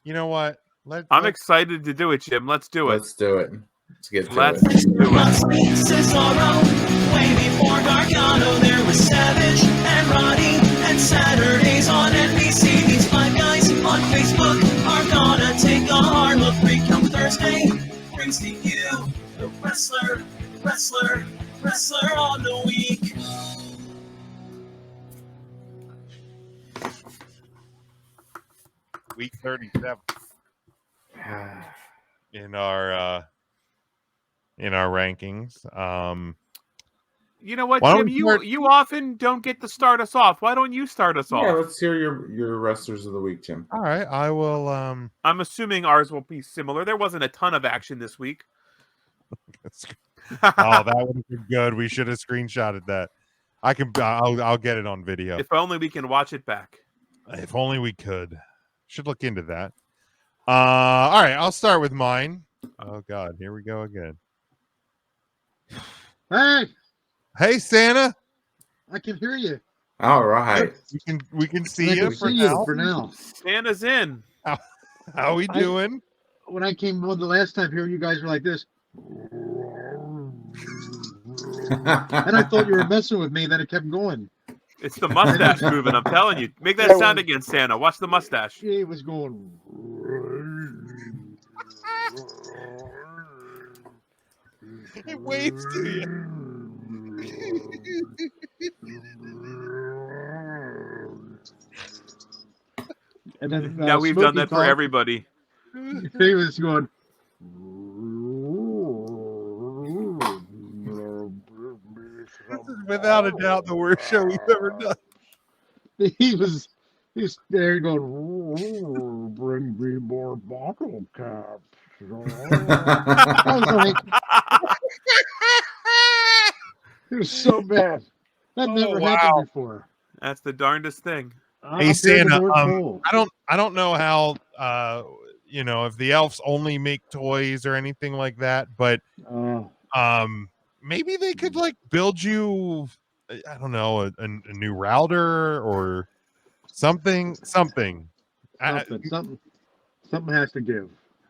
You know what? I'm excited to do it, Jim. Let's do it. Let's do it. Let's get to Let's it. do it. Cesaro, way before Gargano, there was Savage and Roddy, and Saturdays on NBC. These five guys on Facebook are gonna take a hard look. Come Thursday brings to you the wrestler on the week. Week 37 in our rankings. You know what, Jim? You often don't get to start us off. Why don't you start us off? Yeah, let's hear your wrestlers of the week, Jim. All right, I will. I'm assuming ours will be similar. There wasn't a ton of action this week. Oh, that would have been good. We should have screenshotted that. I'll get it on video. If only we can watch it back. If only we could. Should look into that. All right, I'll start with mine. Oh God, here we go again. Hey, Santa. I can hear you. All right. We can see you for now. Santa's in. How we doing? When I came on the last time here, you guys were like this. And I thought you were messing with me, then it kept going. It's the mustache moving, I'm telling you. Make that sound again, Santa. Watch the mustache. It was going. It waves to you. And then now we've done that for everybody. He was going. This is without a doubt the worst show we've ever done. He's there going, bring me more bottle caps. I was like, it was so bad. That never happened before. That's the darndest thing. Hey Santa, I don't know how if the elves only make toys or anything like that, but maybe they could like build you, I don't know, a new router or something. Something has to give.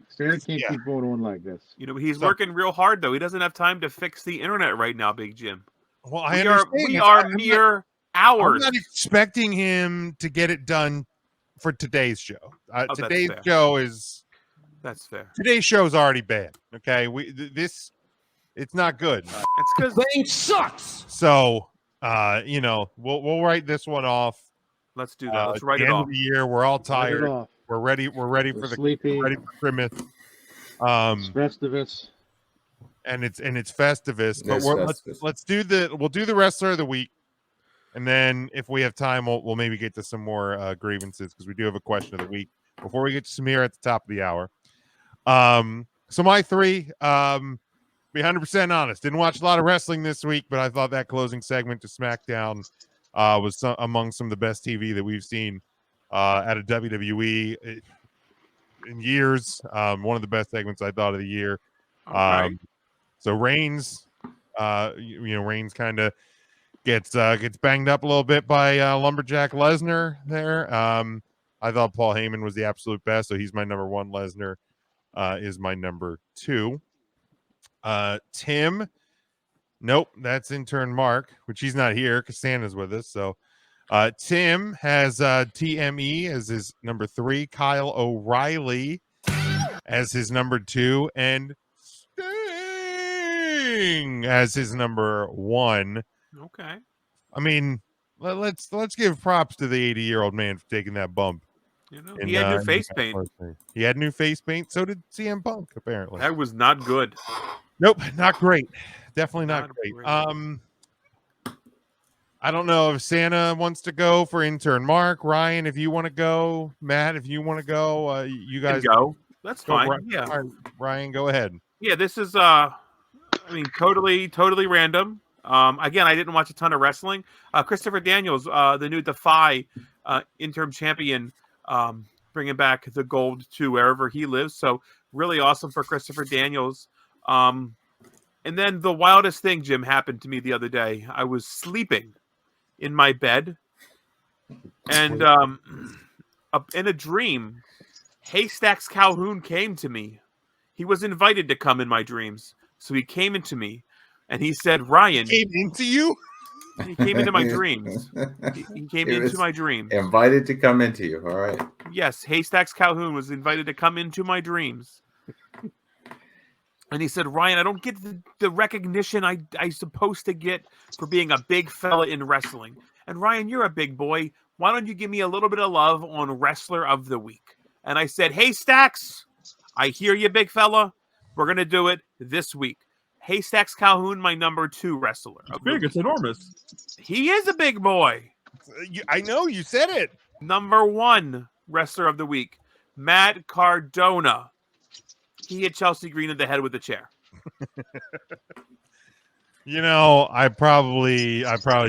Santa can't keep going on like this. You know, he's working real hard though. He doesn't have time to fix the internet right now, Big Jim. Well, we are mere hours. I'm not expecting him to get it done for today's show. Today's show is. That's fair. Today's show is already bad. Okay, it's not good. It's because the thing sucks. So, we'll write this one off. Let's do that. Let's write it off. At the end of the year, we're all tired. We're ready. We're ready for sleepy. We're ready for Christmas. It's Festivus. And it's Festivus. But we'll do the wrestler of the week. And then if we have time, we'll maybe get to some more grievances because we do have a question of the week before we get to Samir at the top of the hour. So my three, be 100% honest, didn't watch a lot of wrestling this week, but I thought that closing segment to SmackDown was among some of the best TV that we've seen at a WWE in years. One of the best segments I thought of the year. So Reigns, Reigns kind of gets banged up a little bit by Lumberjack Lesnar there. I thought Paul Heyman was the absolute best, so he's my number one. Lesnar is my number two. Tim, nope, that's intern Mark, which he's not here because Santa's with us. So Tim has TME as his number three, Kyle O'Reilly as his number two, and Sting as his number one. Okay. I mean, let's give props to the 80-year-old man for taking that bump. You know, he had new face paint. He had new face paint. So did CM Punk, apparently. That was not good. Nope, not great. Definitely not great. I don't know if Santa wants to go for intern Mark. Ryan, if you want to go. Matt, if you want to go. You guys go. That's fine. Yeah. Ryan, go ahead. Yeah, this is totally random. Again, I didn't watch a ton of wrestling. Christopher Daniels, the new Defy interim champion, bringing back the gold to wherever he lives. So really awesome for Christopher Daniels. And then the wildest thing, Jim, happened to me the other day. I was sleeping in my bed, and in a dream, Haystacks Calhoun came to me. He was invited to come in my dreams. So he came into me and he said, Ryan. Came into you? He came into my dreams. He came into my dreams. Invited to come into you. All right. Yes, Haystacks Calhoun was invited to come into my dreams. And he said, Ryan, I don't get the recognition I'm supposed to get for being a big fella in wrestling. And Ryan, you're a big boy. Why don't you give me a little bit of love on Wrestler of the Week? And I said, Haystacks, I hear you, big fella. We're going to do it this week. Haystacks Calhoun, my number 2 wrestler. It's big. It's enormous. He is a big boy. I know, you said it. Number 1 wrestler of the week, Matt Cardona. He hit Chelsea Green in the head with a chair. You know, I probably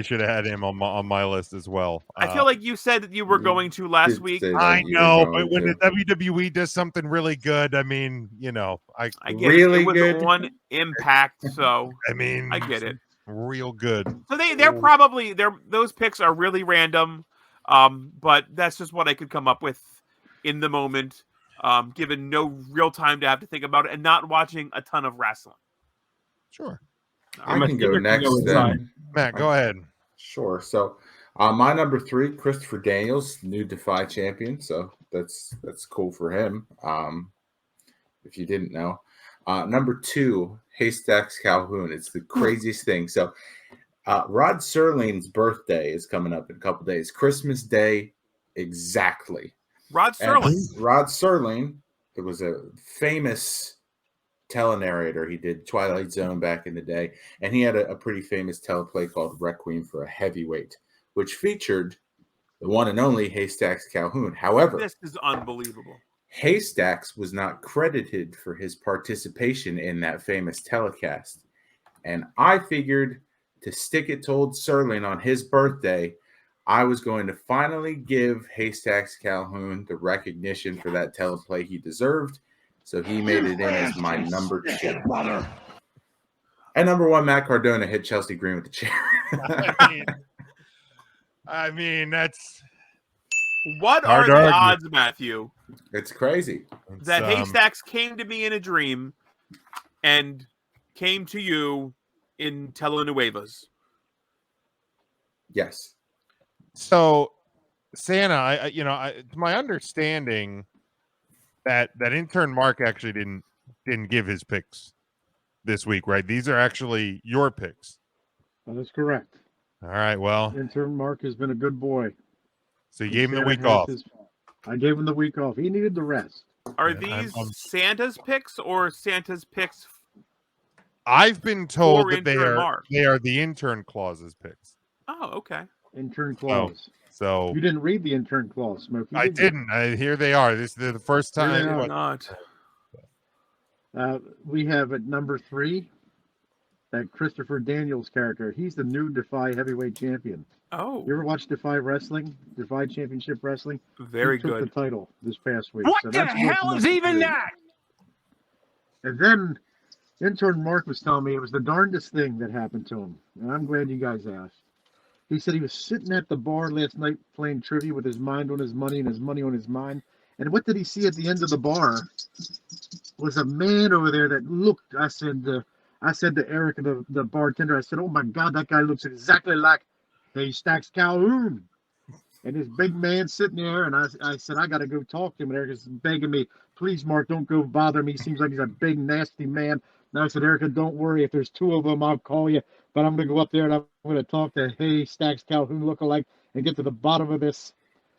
should have had him on my list as well. I feel like you said that you were going to last week. I know, but when the WWE does something really good, I mean, you know, I get really it. It was good. one impact, so I mean, I get it. Real good. So they're probably those picks are really random, but that's just what I could come up with in the moment, given no real time to have to think about it and not watching a ton of wrestling. Sure. I can go next then. Matt, go ahead. Sure. So my number 3, Christopher Daniels, new Defy champion. So that's cool for him. If you didn't know. Number 2, Haystacks Calhoun. It's the craziest thing. So Rod Serling's birthday is coming up in a couple days. Christmas Day, exactly. Rod Serling. And Rod Serling, it was a famous telenarrator. He did Twilight Zone back in the day, and he had a pretty famous teleplay called Requiem for a Heavyweight, which featured the one and only Haystacks Calhoun. However, this is unbelievable. Haystacks was not credited for his participation in that famous telecast, and I figured to stick it to old Serling on his birthday, I was going to finally give Haystacks Calhoun the recognition for that teleplay he deserved. So he made it in as my number 2. And number 1, Matt Cardona hit Chelsea Green with the chair. I mean, that's what are the odds, Matthew? It's crazy. That Haystacks came to me in a dream and came to you in telenuevas. Yes. So, Santa, to my understanding, that intern Mark actually didn't give his picks this week, right? These are actually your picks. That is correct. All right, well. Intern Mark has been a good boy. So you gave him the week off. I gave him the week off. He needed the rest. Are these Santa's picks or Santa's picks? I've been told that they are the intern clause's picks. Oh, okay. Intern clause. So you didn't read the intern clause, Smokey. I didn't. Here they are. This is the first time. Not. We have at number 3 that Christopher Daniels character. He's the new Defy heavyweight champion. Oh. You ever watch Defy Wrestling? Defy Championship Wrestling? Very he took good. the title this past week. What the hell is even that? And then intern Mark was telling me it was the darndest thing that happened to him. And I'm glad you guys asked. He said he was sitting at the bar last night playing trivia with his mind on his money and his money on his mind. And what did he see at the end of the bar? Was a man over there that looked. I said to Eric, the bartender, I said, "Oh my God, that guy looks exactly like Haystacks Calhoun." And this big man sitting there, and I said, "I got to go talk to him." And Erica's begging me, "Please, Mark, don't go bother me. He seems like he's a big, nasty man." And I said, "Erica, don't worry. If there's 2 of them, I'll call you. But I'm going to go up there and I'm going to talk to Haystacks Calhoun lookalike and get to the bottom of this."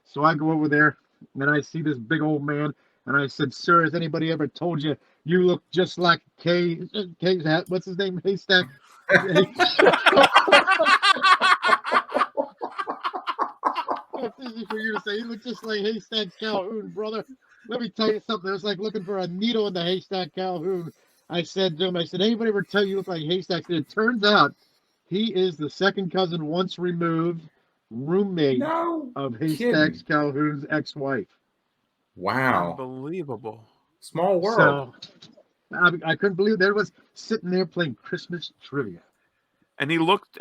So I go over there and I see this big old man. And I said, "Sir, has anybody ever told you you look just like what's his name? Haystack?" It's easy for you to say. He looks just like Haystacks Calhoun, brother. Let me tell you something. It was like looking for a needle in the haystack Calhoun. I said to him, anybody ever tell you look like Haystacks? And it turns out he is the second cousin once removed roommate of Haystacks Calhoun's ex-wife. Wow. Unbelievable. Small world. So I couldn't believe there was sitting there playing Christmas trivia. And he looked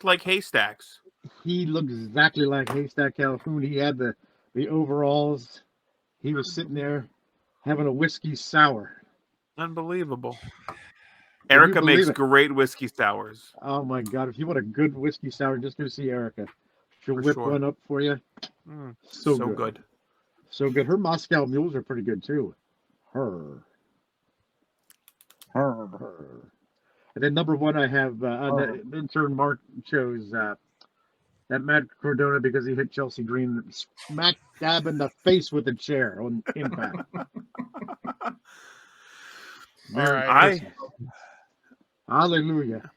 like Haystacks. He looked exactly like Haystack Calhoun. He had the overalls. He was sitting there. having a whiskey sour. Unbelievable. Can you Erica believe makes it? great whiskey sours. Oh my God! If you want a good whiskey sour, just go see Erica. She'll For whip sure. one up for you. So So good. So good. Her Moscow mules are pretty good too. Her. And then number one, I have the intern Mark chose that Matt Cardona because he hit Chelsea Green smack dab in the face with a chair on impact. Merry right. Christmas. Hallelujah.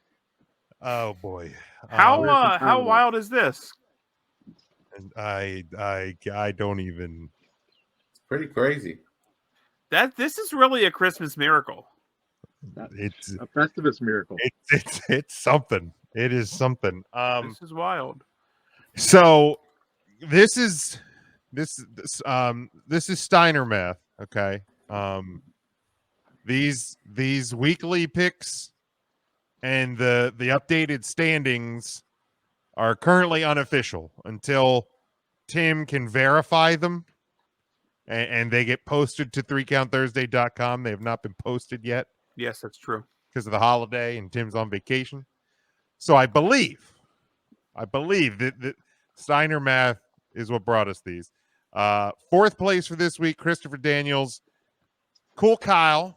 Oh boy. How wild is this? And I don't even. It's pretty crazy. This is really a Christmas miracle. It's a Festivus miracle. It's something. It is something. This is wild. So this is Steiner math. Okay. These weekly picks and the updated standings are currently unofficial until Tim can verify them and they get posted to 3countthursday.com. They have not been posted yet. Yes, that's true. Because of the holiday and Tim's on vacation. So I believe that Steiner math is what brought us these. Fourth place for this week, Christopher Daniels. Cool Kyle.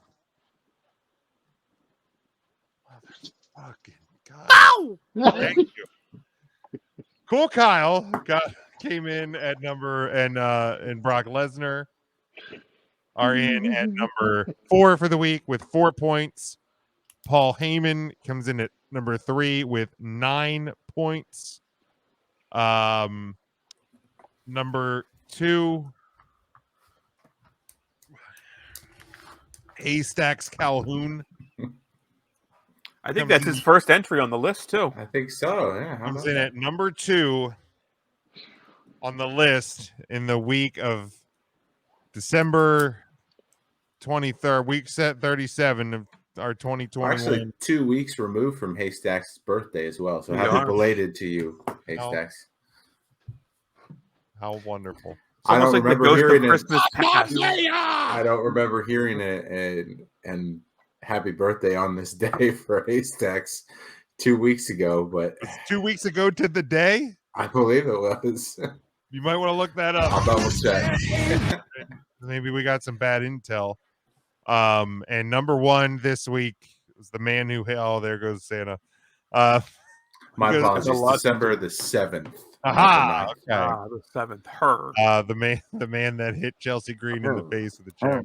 Fucking God. Ow! Thank you. Cool Kyle came in at number, and Brock Lesnar are in at number 4 for the week with 4 points. Paul Heyman comes in at number 3 with 9 points. Number 2, Haystacks Calhoun. I think that's his first entry on the list too. I think so. Yeah. Comes in at number 2 on the list in the week of December 23rd, week set 37 of our 2021. Actually, 2 weeks removed from Haystacks' birthday as well. So We happy are. belated to you, Haystacks. How wonderful. It's almost like the ghost of Christmas past. I don't remember hearing it and happy birthday on this day for Haystacks 2 weeks ago, but It's 2 weeks ago to the day. I believe it was. You might want to look that up. I'll double check. Maybe we got some bad intel. And number 1 this week was the man who. Oh, there goes Santa. My because- apologies. December the 7th. Aha. Okay. The 7th. Her. The man that hit Chelsea Green in the face with the chair.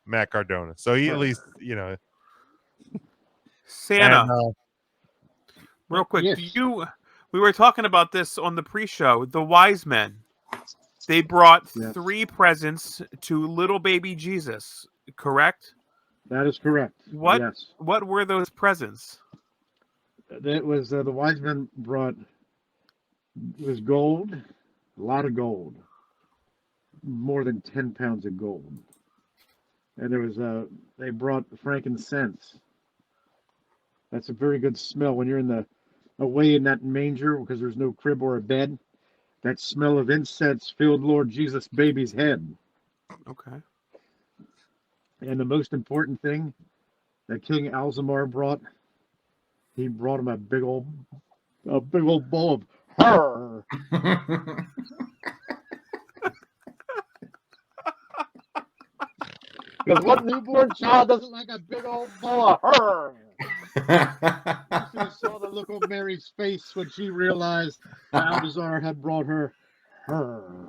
Matt Cardona. So he at least, Santa. and, Real quick, Yes. we were talking about this on the pre-show. The wise men, they brought Yes. 3 presents to little baby Jesus, correct? That is correct. What? Yes. What were those presents? That was the wise men brought. It was gold, a lot of gold, more than 10 pounds of gold. And there was they brought frankincense. That's a very good smell when you're away in that manger because there's no crib or a bed. That smell of incense filled Lord Jesus' baby's head. Okay. And the most important thing that King Alzamar brought, he brought him a big old bowl of her. Because what newborn child doesn't like a big old bowl of her? You should have saw the look on Mary's face when she realized Balthazar had brought her her.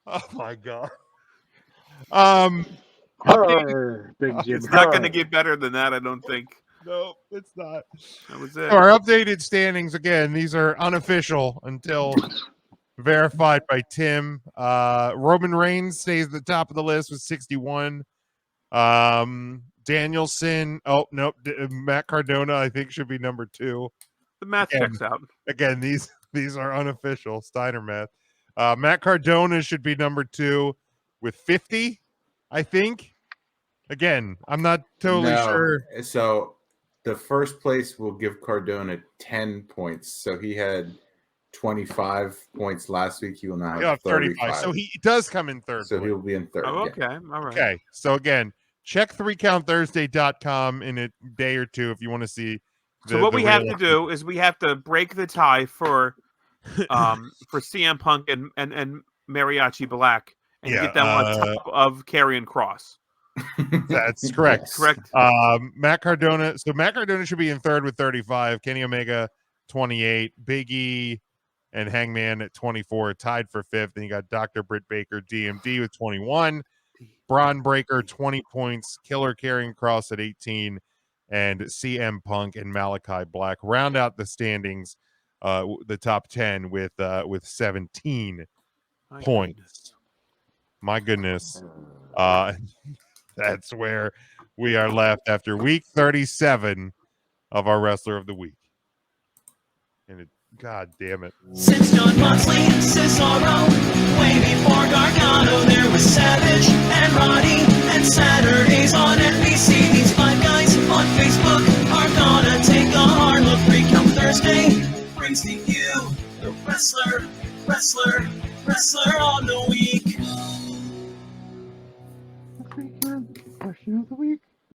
oh my God. Her, Big Jim. It's not going to get better than that, I don't think. No, it's not. That was it. So our updated standings again. These are unofficial until verified by Tim. Roman Reigns stays at the top of the list with 61. Danielson. Oh nope. Matt Cardona, I think, should be number 2. The math checks out. Again, these are unofficial Steiner math. Matt Cardona should be number 2 with 50, I think. Again, I'm not totally sure. So the first place will give Cardona 10 points. So he had 25 points last week. He will now have 35. So he does come in third. So he'll be in third. Oh, okay. Yeah. All right. Okay. So again, check 3countthursday.com in a day or two if you want to see. So what we have to do is we have to break the tie for CM Punk and Mariachi Black and get them on top of Karrion Kross. That's correct. Yes. Correct. Matt Cardona. So Matt Cardona should be in third with 35. Kenny Omega 28. Big E and Hangman at 24, tied for fifth. And you got Dr. Britt Baker, DMD with 21. Braun Breaker 20 points. Killer Karrion Kross at 18. And CM Punk and Malachi Black round out the standings, the top 10 with 17 points. My goodness. That's where we are left after week 37 of our Wrestler of the Week. And God damn it. Since John Moxley and Cesaro, way before Gargano, there was Savage and Roddy, and Saturdays on NBC. These five guys on Facebook are gonna take a hard look. 3Count Thursday brings to you the Wrestler on the Week. Question of the week.